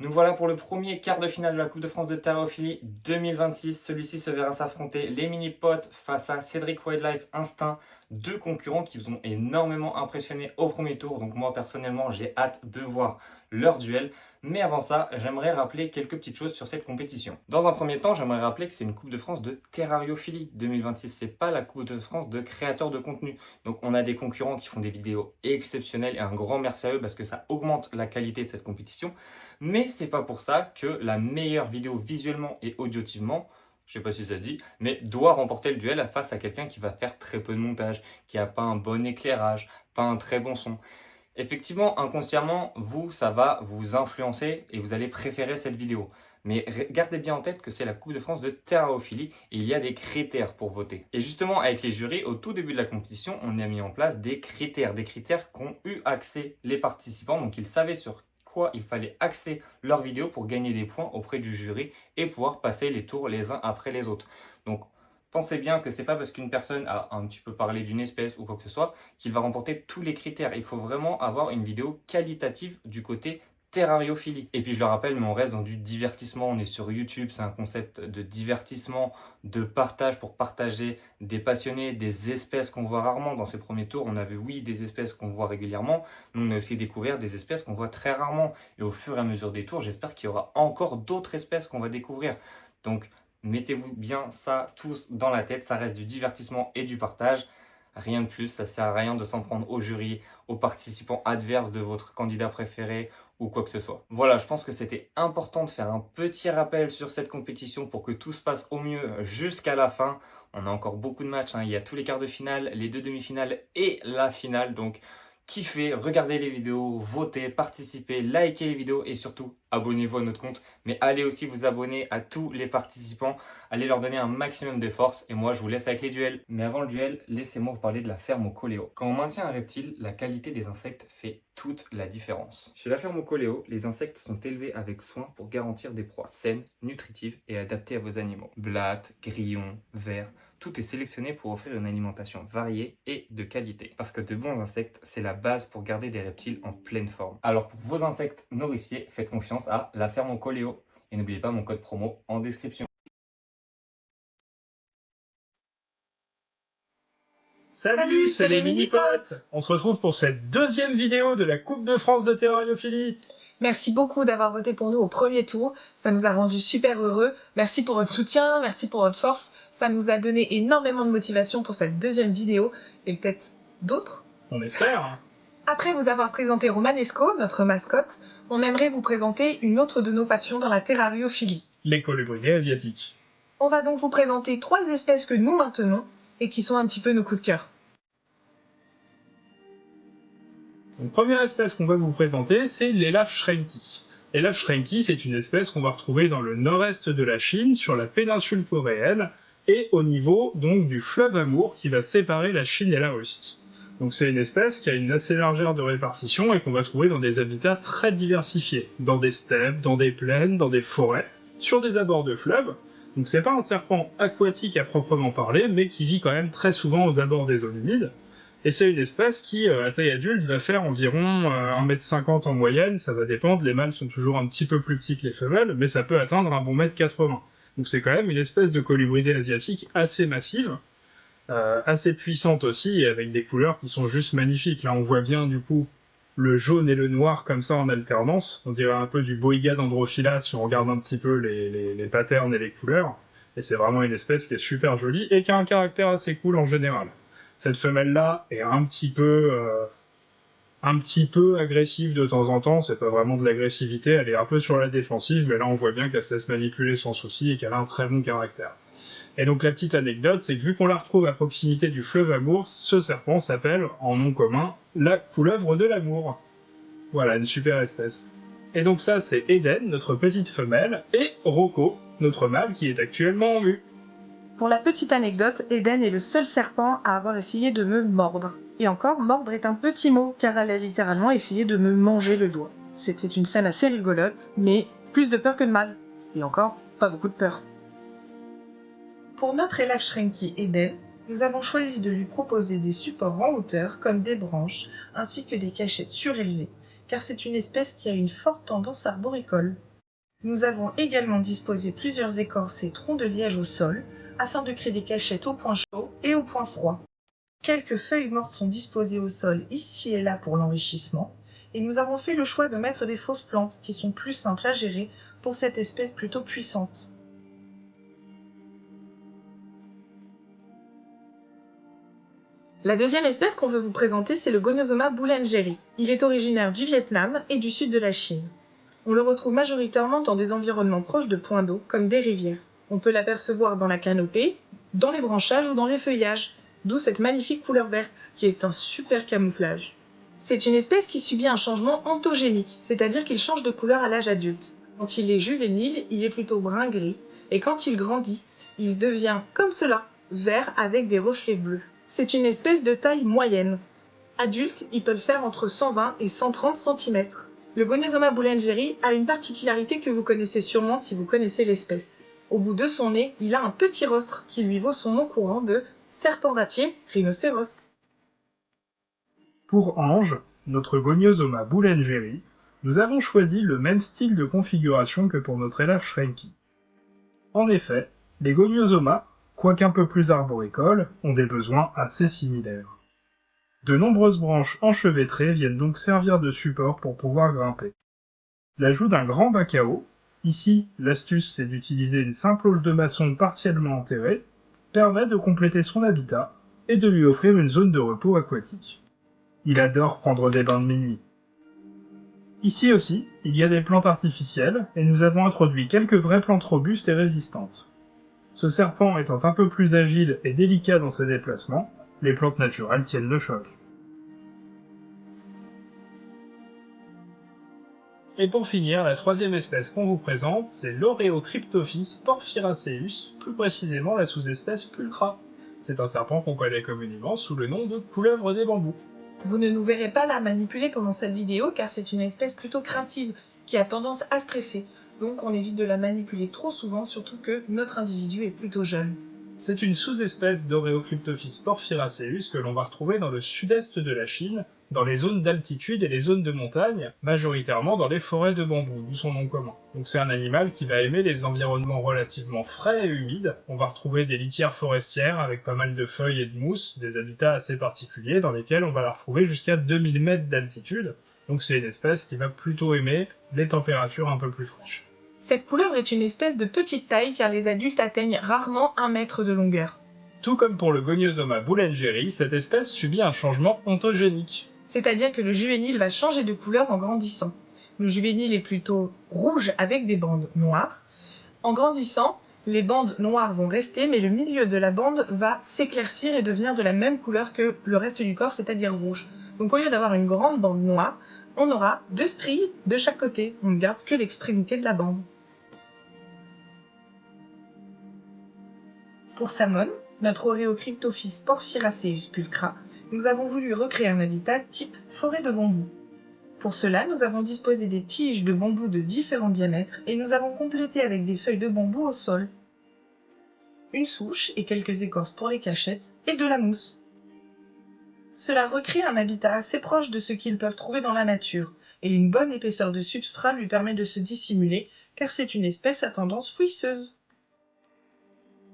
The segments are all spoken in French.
Nous voilà pour le premier quart de finale de la Coupe de France de Terraophilie 2026. Celui-ci se verra s'affronter les mini-potes face à Cédric Wildlife Instinct, deux concurrents qui vous ont énormément impressionné au premier tour. Donc moi personnellement j'ai hâte de voir leur duel. Mais avant ça, j'aimerais rappeler quelques petites choses sur cette compétition. Dans un premier temps, j'aimerais rappeler que c'est une Coupe de France de Terrariophilie 2026. C'est pas la Coupe de France de créateurs de contenu. Donc on a des concurrents qui font des vidéos exceptionnelles et un grand merci à eux parce que ça augmente la qualité de cette compétition. Mais c'est pas pour ça que la meilleure vidéo visuellement et auditivement, je sais pas si ça se dit, mais doit remporter le duel face à quelqu'un qui va faire très peu de montage, qui a pas un bon éclairage, pas un très bon son. Effectivement, inconsciemment, vous, ça va vous influencer et vous allez préférer cette vidéo. Mais gardez bien en tête que c'est la Coupe de France de terraophilie et il y a des critères pour voter. Et justement, avec les jurys, au tout début de la compétition, on a mis en place des critères qu'ont eu accès les participants. Donc, ils savaient sur quoi il fallait axer leur vidéo pour gagner des points auprès du jury et pouvoir passer les tours les uns après les autres. Donc, pensez bien que c'est pas parce qu'une personne a un petit peu parlé d'une espèce ou quoi que ce soit qu'il va remporter tous les critères. Il faut vraiment avoir une vidéo qualitative du côté terrariophilie. Et puis je le rappelle, mais on reste dans du divertissement, on est sur YouTube, c'est un concept de divertissement, de partage pour partager des passionnés, des espèces qu'on voit rarement. Dans ces premiers tours, on a vu oui des espèces qu'on voit régulièrement, mais on a aussi découvert des espèces qu'on voit très rarement. Et au fur et à mesure des tours, j'espère qu'il y aura encore d'autres espèces qu'on va découvrir. Donc mettez-vous bien ça tous dans la tête, ça reste du divertissement et du partage. Rien de plus, ça sert à rien de s'en prendre au jury, aux participants adverses de votre candidat préféré ou quoi que ce soit. Voilà, je pense que c'était important de faire un petit rappel sur cette compétition pour que tout se passe au mieux jusqu'à la fin. On a encore beaucoup de matchs, hein. Il y a tous les quarts de finale, les deux demi-finales et la finale. Donc kiffez, regardez les vidéos, votez, participez, likez les vidéos et surtout abonnez-vous à notre compte. Mais allez aussi vous abonner à tous les participants, allez leur donner un maximum de force et moi je vous laisse avec les duels. Mais avant le duel, laissez-moi vous parler de la ferme au Coléo. Quand on maintient un reptile, la qualité des insectes fait toute la différence. Chez la ferme au Coléo, les insectes sont élevés avec soin pour garantir des proies saines, nutritives et adaptées à vos animaux. Blattes, grillons, vers, tout est sélectionné pour offrir une alimentation variée et de qualité. Parce que de bons insectes, c'est la base pour garder des reptiles en pleine forme. Alors pour vos insectes nourriciers, faites confiance à la ferme au Coléo. Et n'oubliez pas mon code promo en description. Salut, c'est les mini-potes. On se retrouve pour cette deuxième vidéo de la Coupe de France de terrariophilie. Merci beaucoup d'avoir voté pour nous au premier tour. Ça nous a rendus super heureux. Merci pour votre soutien, merci pour votre force. Ça nous a donné énormément de motivation pour cette deuxième vidéo et peut-être d'autres. On espère. Après vous avoir présenté Romanesco, notre mascotte, on aimerait vous présenter une autre de nos passions dans la terrariophilie. Les colibridés asiatiques. On va donc vous présenter 3 espèces que nous maintenons et qui sont un petit peu nos coups de cœur. Donc, première espèce qu'on va vous présenter, c'est l'Elaf shrenki. L'Elaf shrenki, c'est une espèce qu'on va retrouver dans le nord-est de la Chine, sur la péninsule coréenne, et au niveau donc du fleuve Amour qui va séparer la Chine et la Russie. Donc c'est une espèce qui a une assez large aire de répartition et qu'on va trouver dans des habitats très diversifiés, dans des steppes, dans des plaines, dans des forêts, sur des abords de fleuves. Donc c'est pas un serpent aquatique à proprement parler, mais qui vit quand même très souvent aux abords des zones humides. Et c'est une espèce qui, à taille adulte, va faire environ 1,50 m en moyenne, ça va dépendre, les mâles sont toujours un petit peu plus petits que les femelles, mais ça peut atteindre un bon 1,80 m. Donc c'est quand même une espèce de colibridé asiatique assez massive, assez puissante aussi, et avec des couleurs qui sont juste magnifiques. Là on voit bien du coup le jaune et le noir comme ça en alternance, on dirait un peu du Boiga d'Androphila si on regarde un petit peu les patterns et les couleurs, et c'est vraiment une espèce qui est super jolie et qui a un caractère assez cool en général. Cette femelle-là est un petit peu agressive de temps en temps, c'est pas vraiment de l'agressivité, elle est un peu sur la défensive, mais là on voit bien qu'elle se laisse manipuler sans souci et qu'elle a un très bon caractère. Et donc la petite anecdote, c'est que vu qu'on la retrouve à proximité du fleuve Amour, ce serpent s'appelle, en nom commun, la couleuvre de l'amour. Voilà, une super espèce. Et donc ça, c'est Eden, notre petite femelle, et Rocco, notre mâle qui est actuellement en mue. Pour la petite anecdote, Eden est le seul serpent à avoir essayé de me mordre. Et encore, mordre est un petit mot, car elle a littéralement essayé de me manger le doigt. C'était une scène assez rigolote, mais plus de peur que de mal. Et encore, pas beaucoup de peur. Pour notre élève Shrinky Eden, nous avons choisi de lui proposer des supports en hauteur comme des branches, ainsi que des cachettes surélevées, car c'est une espèce qui a une forte tendance arboricole. Nous avons également disposé plusieurs écorces et troncs de liège au sol, afin de créer des cachettes au point chaud et au point froid. Quelques feuilles mortes sont disposées au sol ici et là pour l'enrichissement, et nous avons fait le choix de mettre des fausses plantes qui sont plus simples à gérer pour cette espèce plutôt puissante. La deuxième espèce qu'on veut vous présenter, c'est le Goniosoma boulengeri. Il est originaire du Vietnam et du sud de la Chine. On le retrouve majoritairement dans des environnements proches de points d'eau, comme des rivières. On peut l'apercevoir dans la canopée, dans les branchages ou dans les feuillages, d'où cette magnifique couleur verte, qui est un super camouflage. C'est une espèce qui subit un changement ontogénique, c'est-à-dire qu'il change de couleur à l'âge adulte. Quand il est juvénile, il est plutôt brun-gris, et quand il grandit, il devient, comme cela, vert avec des reflets bleus. C'est une espèce de taille moyenne. Adultes, ils peuvent faire entre 120 et 130 cm. Le Goniosoma boulengeri a une particularité que vous connaissez sûrement si vous connaissez l'espèce. Au bout de son nez, il a un petit rostre qui lui vaut son nom courant de serpent ratier rhinocéros. Pour Ange, notre Goniosoma boulengeri, nous avons choisi le même style de configuration que pour notre élève Shrenki. En effet, les Goniosomas, quoiqu'un peu plus arboricoles, ont des besoins assez similaires. De nombreuses branches enchevêtrées viennent donc servir de support pour pouvoir grimper. L'ajout d'un grand bac à eau, ici l'astuce c'est d'utiliser une simple auge de maçon partiellement enterrée, permet de compléter son habitat et de lui offrir une zone de repos aquatique. Il adore prendre des bains de minuit. Ici aussi, il y a des plantes artificielles et nous avons introduit quelques vraies plantes robustes et résistantes. Ce serpent étant un peu plus agile et délicat dans ses déplacements, les plantes naturelles tiennent le choc. Et pour finir, la troisième espèce qu'on vous présente, c'est l'Oreocryptophis porphyraceus, plus précisément la sous-espèce pulcra. C'est un serpent qu'on connaît communément sous le nom de couleuvre des bambous. Vous ne nous verrez pas la manipuler pendant cette vidéo car c'est une espèce plutôt craintive qui a tendance à stresser. Donc on évite de la manipuler trop souvent, surtout que notre individu est plutôt jeune. C'est une sous-espèce d'Oreocryptophis porphyraceus que l'on va retrouver dans le sud-est de la Chine, dans les zones d'altitude et les zones de montagne, majoritairement dans les forêts de bambou, d'où son nom commun. Donc c'est un animal qui va aimer les environnements relativement frais et humides. On va retrouver des litières forestières avec pas mal de feuilles et de mousse, des habitats assez particuliers dans lesquels on va la retrouver jusqu'à 2000 mètres d'altitude. Donc c'est une espèce qui va plutôt aimer les températures un peu plus fraîches. Cette couleuvre est une espèce de petite taille car les adultes atteignent rarement 1 mètre de longueur. Tout comme pour le Goniosoma boulengeri, cette espèce subit un changement ontogénique. C'est-à-dire que le juvénile va changer de couleur en grandissant. Le juvénile est plutôt rouge avec des bandes noires. En grandissant, les bandes noires vont rester, mais le milieu de la bande va s'éclaircir et devenir de la même couleur que le reste du corps, c'est-à-dire rouge. Donc au lieu d'avoir une grande bande noire, on aura 2 stries de chaque côté. On ne garde que l'extrémité de la bande. Pour Samon, notre Oreocryptophis porphyraceus pulcra, nous avons voulu recréer un habitat type forêt de bambou. Pour cela, nous avons disposé des tiges de bambou de différents diamètres et nous avons complété avec des feuilles de bambou au sol, une souche et quelques écorces pour les cachettes et de la mousse. Cela recrée un habitat assez proche de ce qu'ils peuvent trouver dans la nature et une bonne épaisseur de substrat lui permet de se dissimuler car c'est une espèce à tendance fouisseuse.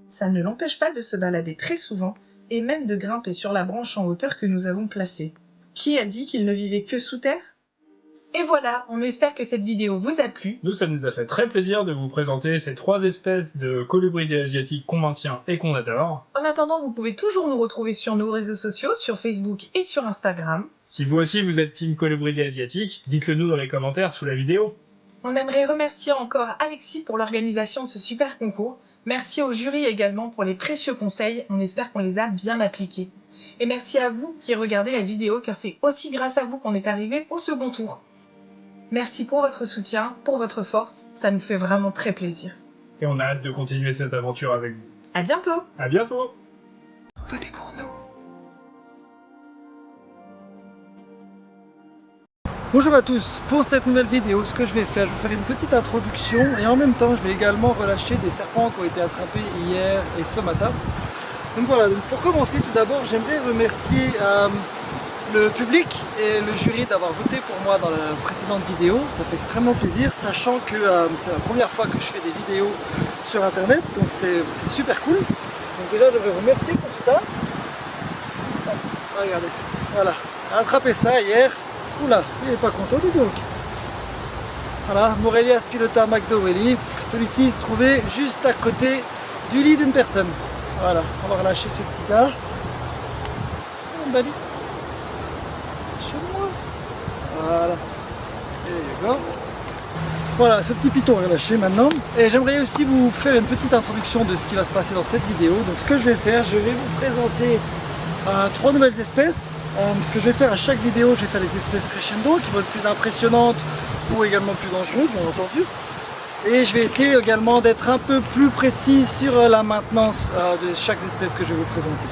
Ça ne l'empêche pas de se balader très souvent et même de grimper sur la branche en hauteur que nous avons placée. Qui a dit qu'il ne vivait que sous terre? Et voilà, on espère que cette vidéo vous a plu. Nous, ça nous a fait très plaisir de vous présenter ces 3 espèces de colubridés asiatiques qu'on maintient et qu'on adore. En attendant, vous pouvez toujours nous retrouver sur nos réseaux sociaux, sur Facebook et sur Instagram. Si vous aussi vous êtes team colubridés asiatiques, dites-le nous dans les commentaires sous la vidéo. On aimerait remercier encore Alexis pour l'organisation de ce super concours. Merci au jury également pour les précieux conseils, on espère qu'on les a bien appliqués. Et merci à vous qui regardez la vidéo car c'est aussi grâce à vous qu'on est arrivé au second tour. Merci pour votre soutien, pour votre force, ça nous fait vraiment très plaisir. Et on a hâte de continuer cette aventure avec vous. À bientôt! À bientôt! Votez pour nous! Bonjour à tous, pour cette nouvelle vidéo, ce que je vais faire une petite introduction et en même temps je vais également relâcher des serpents qui ont été attrapés hier et ce matin. Donc voilà, donc pour commencer tout d'abord j'aimerais remercier le public et le jury d'avoir voté pour moi dans la précédente vidéo. Ça fait extrêmement plaisir, sachant que c'est la première fois que je fais des vidéos sur internet, donc c'est super cool. Donc déjà je vais vous remercier pour ça. Ah, regardez, voilà, j'ai attrapé ça hier. Oula, il n'est pas content du tout. Voilà, Morelias Pilota McDowelly. Celui-ci se trouvait juste à côté du lit d'une personne. Voilà, on va relâcher ce petit gars. Oh, Bali. Chez moi. Voilà. Et go. Voilà, ce petit python est relâché maintenant. Et j'aimerais aussi vous faire une petite introduction de ce qui va se passer dans cette vidéo. Donc ce que je vais faire, je vais vous présenter 3 nouvelles espèces. Ce que je vais faire à chaque vidéo, je vais faire des espèces crescendo qui vont être plus impressionnantes ou également plus dangereuses, bien entendu. Et je vais essayer également d'être un peu plus précis sur la maintenance de chaque espèce que je vais vous présenter.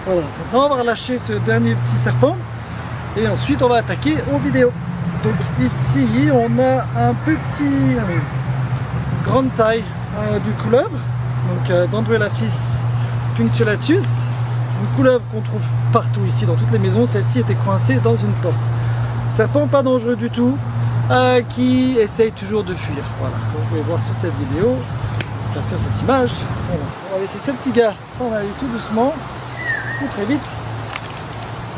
Voilà, maintenant on va relâcher ce dernier petit serpent et ensuite on va attaquer aux vidéos. Donc ici on a un petit, grande taille du couleuvre, donc Dendroelaphis punctulatus. Une couleuvre qu'on trouve partout ici dans toutes les maisons. Celle-ci était coincée dans une porte. Serpent pas dangereux du tout, qui essaye toujours de fuir. Voilà, comme vous pouvez voir sur cette vidéo, enfin, sur cette image. Voilà. On va laisser ce petit gars s'en aller tout doucement, tout très vite.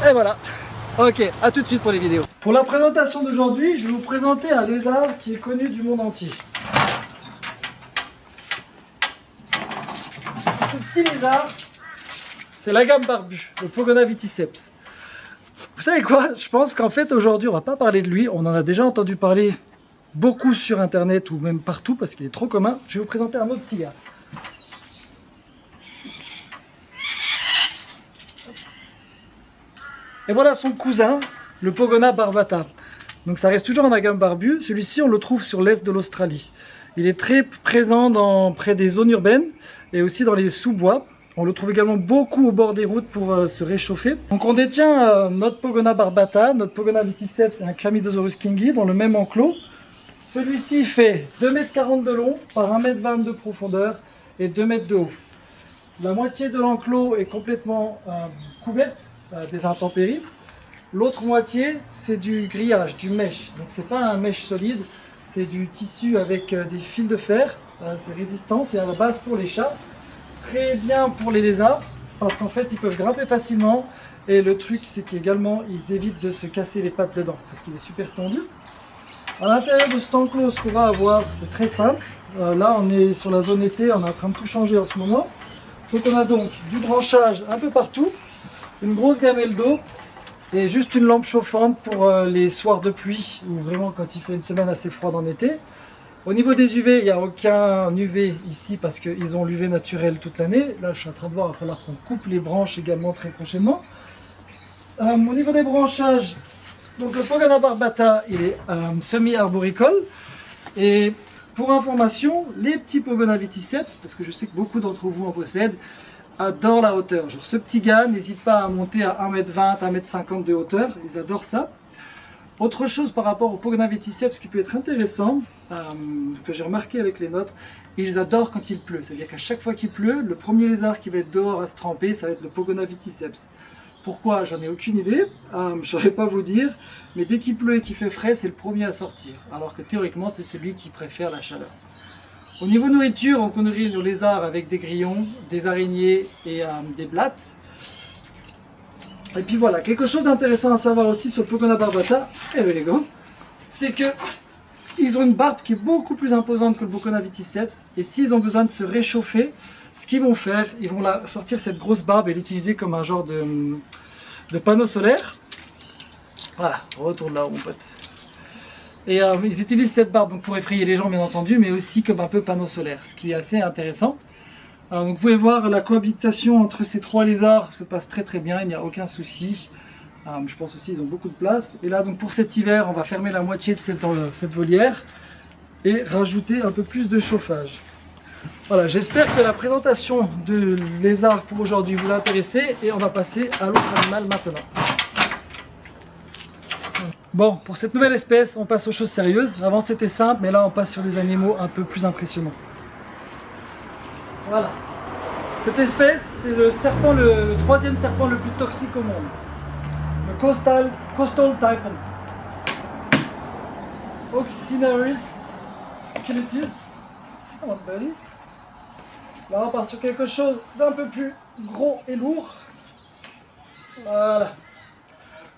Et voilà. Ok, à tout de suite pour les vidéos. Pour la présentation d'aujourd'hui, je vais vous présenter un lézard qui est connu du monde entier. Ce petit lézard, c'est la gamme barbue, le Pogona viticeps. Vous savez quoi? Je pense qu'en fait aujourd'hui on va pas parler de lui, on en a déjà entendu parler beaucoup sur internet ou même partout parce qu'il est trop commun. Je vais vous présenter un autre petit gars. Et voilà son cousin, le Pogona barbata. Donc ça reste toujours un gamme barbu. Celui-ci on le trouve sur l'est de l'Australie. Il est très présent près des zones urbaines et aussi dans les sous-bois. On le trouve également beaucoup au bord des routes pour se réchauffer. Donc on détient notre Pogona barbata, notre Pogona viticeps et un Chlamydosaurus kingi dans le même enclos. Celui-ci fait 2,40 m de long par 1,20 m de profondeur et 2 m de haut. La moitié de l'enclos est complètement couverte des intempéries. L'autre moitié c'est du grillage, du mèche. Donc c'est pas un mèche solide, c'est du tissu avec des fils de fer. C'est résistant, c'est à la base pour les chats. Très bien pour les lézards parce qu'en fait ils peuvent grimper facilement et le truc c'est qu'également ils évitent de se casser les pattes dedans parce qu'il est super tendu. À l'intérieur de cet enclos, ce qu'on va avoir, c'est très simple. Là on est sur la zone été, on est en train de tout changer en ce moment. Donc on a donc du branchage un peu partout, une grosse gamelle d'eau et juste une lampe chauffante pour les soirs de pluie ou vraiment quand il fait une semaine assez froide en été. Au niveau des UV, il n'y a aucun UV ici parce qu'ils ont l'UV naturel toute l'année. Là, je suis en train de voir, il va falloir qu'on coupe les branches également très prochainement. Au niveau des branchages, donc le Pogona barbata, il est semi-arboricole. Et pour information, les petits Pogona viticeps, parce que je sais que beaucoup d'entre vous en possèdent, adorent la hauteur. Genre ce petit gars n'hésite pas à monter à 1,20 m, 1,50 m de hauteur, ils adorent ça. Autre chose par rapport au Pogona viticeps qui peut être intéressant, que j'ai remarqué avec les nôtres, ils adorent quand il pleut. C'est-à-dire qu'à chaque fois qu'il pleut, le premier lézard qui va être dehors à se tremper, ça va être le Pogona viticeps. Pourquoi? J'en ai aucune idée, je ne saurais pas vous dire, mais dès qu'il pleut et qu'il fait frais, c'est le premier à sortir. Alors que théoriquement, c'est celui qui préfère la chaleur. Au niveau nourriture, on nourrit nos lézards avec des grillons, des araignées et des blattes. Et puis voilà, quelque chose d'intéressant à savoir aussi sur le Pogona barbata, c'est que ils ont une barbe qui est beaucoup plus imposante que le Pogona viticeps. Et s'ils ont besoin de se réchauffer, ce qu'ils vont faire, ils vont sortir cette grosse barbe et l'utiliser comme un genre de panneau solaire. Voilà, retourne là, mon pote. Et ils utilisent cette barbe donc, pour effrayer les gens, bien entendu, mais aussi comme un peu panneau solaire, ce qui est assez intéressant. Alors, donc, vous pouvez voir la cohabitation entre ces trois lézards se passe très très bien, il n'y a aucun souci. Je pense aussi qu'ils ont beaucoup de place. Et là donc pour cet hiver, on va fermer la moitié de cette volière et rajouter un peu plus de chauffage. Voilà, j'espère que la présentation de lézard pour aujourd'hui vous a intéressé et on va passer à l'autre animal maintenant. Bon, pour cette nouvelle espèce, on passe aux choses sérieuses. Avant c'était simple, mais là on passe sur des animaux un peu plus impressionnants. Voilà. Cette espèce, c'est le troisième serpent le plus toxique au monde. Le Coastal Taipan. Oxynaris sculetus. Come on, buddy. Là, on part sur quelque chose d'un peu plus gros et lourd. Voilà.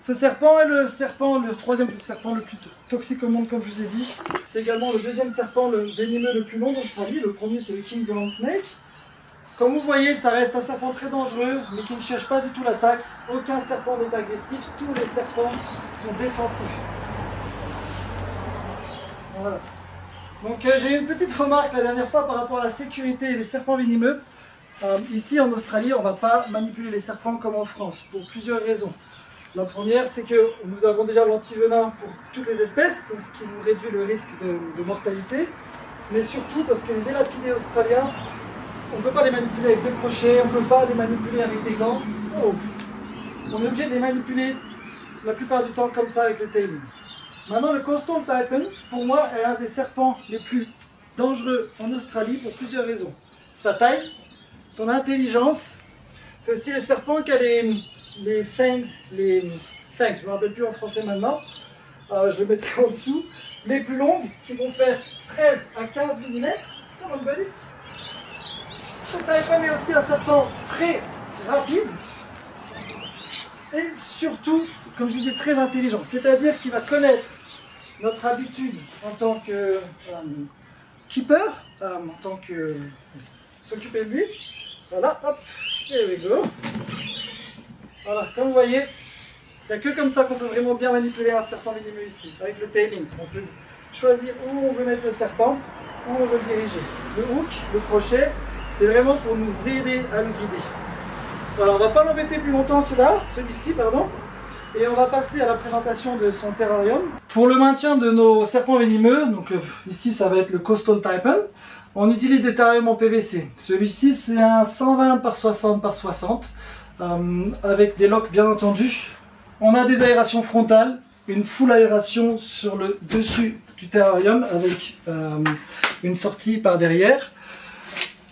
Ce serpent est le troisième serpent le plus toxique au monde, comme je vous ai dit. C'est également le deuxième serpent le venimeux le plus long d'Australie. Le premier, c'est le King Ground Snake. Comme vous voyez, ça reste un serpent très dangereux, mais qui ne cherche pas du tout l'attaque. Aucun serpent n'est agressif, tous les serpents sont défensifs. Voilà. Donc j'ai une petite remarque la dernière fois par rapport à la sécurité des serpents venimeux. Ici en Australie, on ne va pas manipuler les serpents comme en France, pour plusieurs raisons. La première, c'est que nous avons déjà l'antivenin pour toutes les espèces, donc ce qui nous réduit le risque de mortalité. Mais surtout parce que les élapidés australiens, on ne peut pas les manipuler avec des crochets, on ne peut pas les manipuler avec des gants. Oh. On est obligé de les manipuler la plupart du temps comme ça avec le tailing. Maintenant, le Coastal Taipan, pour moi, est un des serpents les plus dangereux en Australie pour plusieurs raisons. Sa taille, son intelligence, c'est aussi le serpent qui a les fangs, je ne me rappelle plus en français maintenant, je le mettrai en dessous, les plus longues, qui vont faire 13 à 15 mm. Comment on peut dire ? Le Taipan est aussi un serpent très rapide et surtout, comme je disais, très intelligent. C'est-à-dire qu'il va connaître notre habitude en tant que keeper, en tant que s'occuper de lui. Voilà, hop, here we go. Voilà, comme vous voyez, il n'y a que comme ça qu'on peut vraiment bien manipuler un serpent venimeux ici, avec le tailing. On peut choisir où on veut mettre le serpent, où on veut le diriger. Le hook, le crochet, c'est vraiment pour nous aider à le guider. Voilà, on ne va pas l'embêter plus longtemps celui-ci, et on va passer à la présentation de son terrarium. Pour le maintien de nos serpents venimeux, donc ici ça va être le Coastal Taipan, on utilise des terrariums en PVC. Celui-ci c'est un 120 par 60 par 60, avec des locks bien entendu. On a des aérations frontales, une full aération sur le dessus du terrarium avec une sortie par derrière.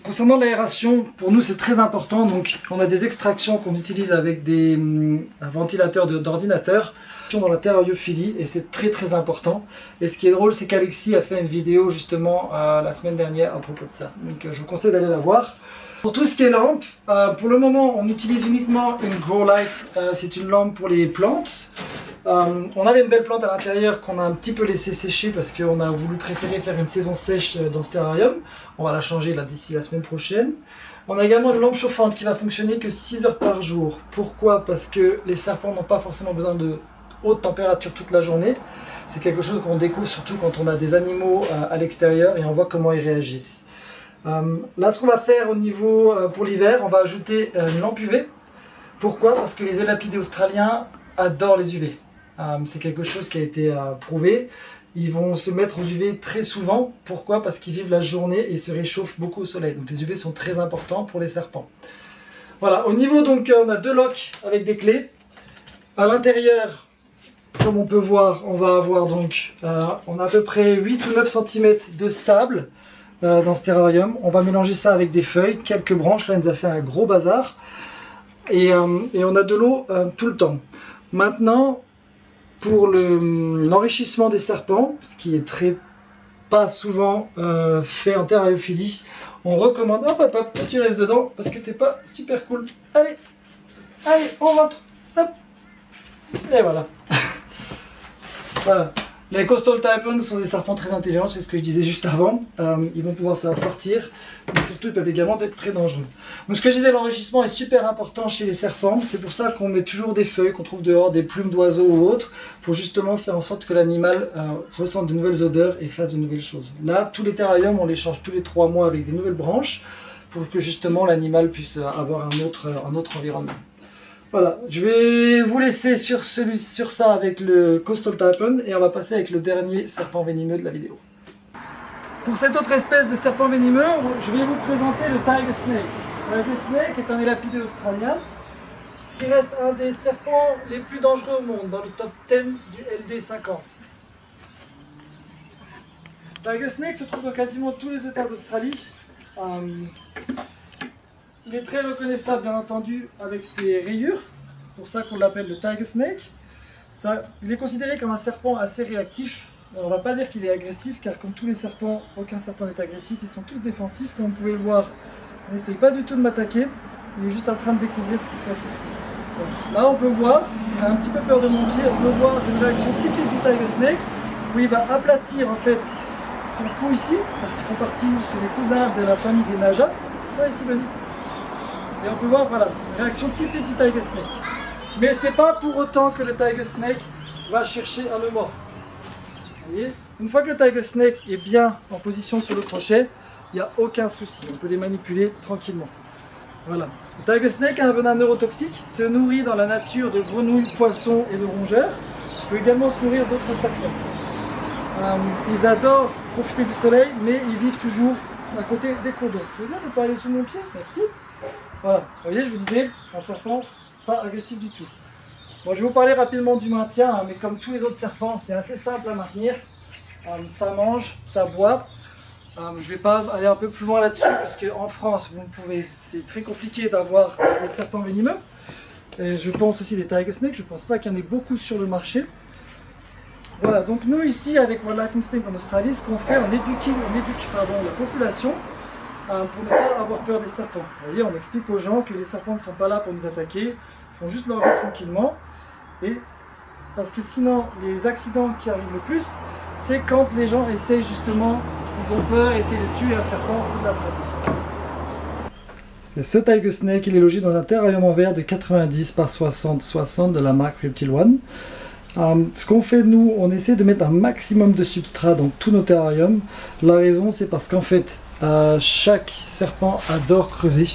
Concernant l'aération, pour nous c'est très important, donc on a des extractions qu'on utilise avec des ventilateurs d'ordinateur dans la terrariophilie et c'est très très important. Et ce qui est drôle, c'est qu'Alexis a fait une vidéo justement la semaine dernière à propos de ça, donc je vous conseille d'aller la voir. Pour tout ce qui est lampe, pour le moment on utilise uniquement une Grow Light, c'est une lampe pour les plantes. On avait une belle plante à l'intérieur qu'on a un petit peu laissé sécher parce qu'on a voulu préférer faire une saison sèche dans ce terrarium. On va la changer là d'ici la semaine prochaine. On a également une lampe chauffante qui va fonctionner que 6 heures par jour. Pourquoi ? Parce que les serpents n'ont pas forcément besoin de haute température toute la journée. C'est quelque chose qu'on découvre surtout quand on a des animaux à l'extérieur et on voit comment ils réagissent. Là, ce qu'on va faire au niveau pour l'hiver, on va ajouter une lampe UV. Pourquoi ? Parce que les élapidés australiens adorent les UV. C'est quelque chose qui a été prouvé. Ils vont se mettre aux UV très souvent. Pourquoi ? Parce qu'ils vivent la journée et se réchauffent beaucoup au soleil. Donc les UV sont très importants pour les serpents. Voilà, au niveau donc, on a 2 locks avec des clés. À l'intérieur, comme on peut voir, on va avoir donc, on a à peu près 8 ou 9 cm de sable dans ce terrarium. On va mélanger ça avec des feuilles, quelques branches. Là, il nous a fait un gros bazar. Et on a de l'eau tout le temps. Maintenant, pour l'enrichissement des serpents, ce qui est pas souvent fait en terrariophilie, on recommande... Hop, hop, hop, tu restes dedans parce que t'es pas super cool. Allez, on rentre. Hop. Et voilà. Voilà. Les Coastal Taipans sont des serpents très intelligents, c'est ce que je disais juste avant. Ils vont pouvoir sortir, mais surtout ils peuvent également être très dangereux. Donc ce que je disais, l'enrichissement est super important chez les serpents. C'est pour ça qu'on met toujours des feuilles qu'on trouve dehors, des plumes d'oiseaux ou autres, pour justement faire en sorte que l'animal ressente de nouvelles odeurs et fasse de nouvelles choses. Là, tous les terrariums, on les change tous les 3 mois avec des nouvelles branches, pour que justement l'animal puisse avoir un autre environnement. Voilà, je vais vous laisser sur ça avec le Coastal Taipan et on va passer avec le dernier serpent venimeux de la vidéo. Pour cette autre espèce de serpent venimeux, je vais vous présenter le Tiger Snake. Le Tiger Snake est un élapidé australien qui reste un des serpents les plus dangereux au monde, dans le top 10 du LD50. Tiger Snake se trouve dans quasiment tous les États d'Australie. Il est très reconnaissable bien entendu avec ses rayures, c'est pour ça qu'on l'appelle le Tiger Snake. Il est considéré comme un serpent assez réactif. Alors, on ne va pas dire qu'il est agressif, car comme tous les serpents, aucun serpent n'est agressif, ils sont tous défensifs. Comme vous pouvez le voir, il n'essaye pas du tout de m'attaquer, il est juste en train de découvrir ce qui se passe ici. Là on peut voir, il a un petit peu peur de mon pied, on peut voir une réaction typique du Tiger Snake, où il va aplatir en fait son cou ici, parce qu'ils font partie, c'est les cousins de la famille des Naja. Ouais, ici, Benny. Et on peut voir, voilà, une réaction typique du Tiger Snake. Mais c'est pas pour autant que le Tiger Snake va chercher à le mordre. Vous voyez, une fois que le Tiger Snake est bien en position sur le crochet, il n'y a aucun souci, on peut les manipuler tranquillement. Voilà. Le Tiger Snake a un venin neurotoxique, se nourrit dans la nature de grenouilles, poissons et de rongeurs. Il peut également se nourrir d'autres serpents. Ils adorent profiter du soleil, mais ils vivent toujours à côté des cours d'eau. Vous voulez bien me parler sous mon pied? Merci. Voilà, vous voyez, je vous disais, un serpent pas agressif du tout. Bon, je vais vous parler rapidement du maintien, hein, mais comme tous les autres serpents, c'est assez simple à maintenir. Ça mange, ça boit. Je ne vais pas aller un peu plus loin là-dessus, parce qu'en France, c'est très compliqué d'avoir des serpents venimeux. Et je pense aussi des Tiger Snakes, je ne pense pas qu'il y en ait beaucoup sur le marché. Voilà, donc nous ici, avec Wildlife Instinct en Australie, ce qu'on fait, on éduque la population pour ne pas avoir peur des serpents. Vous voyez, on explique aux gens que les serpents ne sont pas là pour nous attaquer, ils font juste leur vie tranquillement. Et parce que sinon, les accidents qui arrivent le plus, c'est quand les gens essayent justement, ils ont peur, essayent de tuer un serpent ou de l'attraper. Et ce Tiger Snake, il est logé dans un terrarium en verre de 90 par 60 de la marque Reptile One. Ce qu'on fait nous, on essaie de mettre un maximum de substrat dans tous nos terrariums. La raison, c'est parce qu'en fait, chaque serpent adore creuser.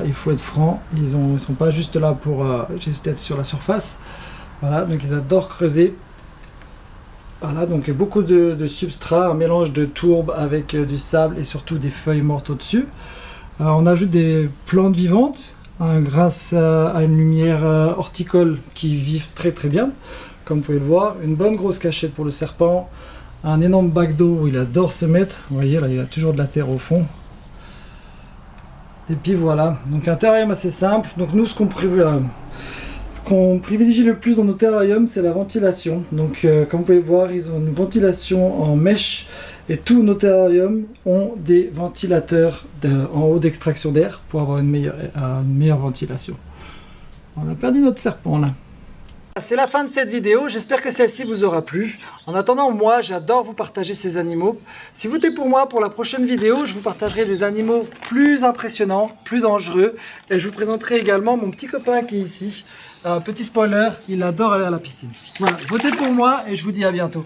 Il faut être franc, ils ne sont pas juste là pour juste être sur la surface. Voilà, donc ils adorent creuser. Voilà, donc beaucoup de substrat, un mélange de tourbe avec du sable et surtout des feuilles mortes au-dessus. On ajoute des plantes vivantes grâce à une lumière horticole qui vit très très bien. Comme vous pouvez le voir, une bonne grosse cachette pour le serpent, un énorme bac d'eau où il adore se mettre. Vous voyez, là il y a toujours de la terre au fond. Et puis voilà, donc un terrarium assez simple. Donc nous, ce qu'on privilégie le plus dans nos terrariums, c'est la ventilation. Donc comme vous pouvez voir, ils ont une ventilation en mèche et tous nos terrariums ont des ventilateurs en haut d'extraction d'air pour avoir une meilleure ventilation. On a perdu notre serpent là. C'est la fin de cette vidéo, j'espère que celle-ci vous aura plu. En attendant, moi j'adore vous partager ces animaux. Si vous votez pour moi pour la prochaine vidéo, je vous partagerai des animaux plus impressionnants, plus dangereux. Et je vous présenterai également mon petit copain qui est ici. Petit spoiler, il adore aller à la piscine. Voilà, votez pour moi et je vous dis à bientôt.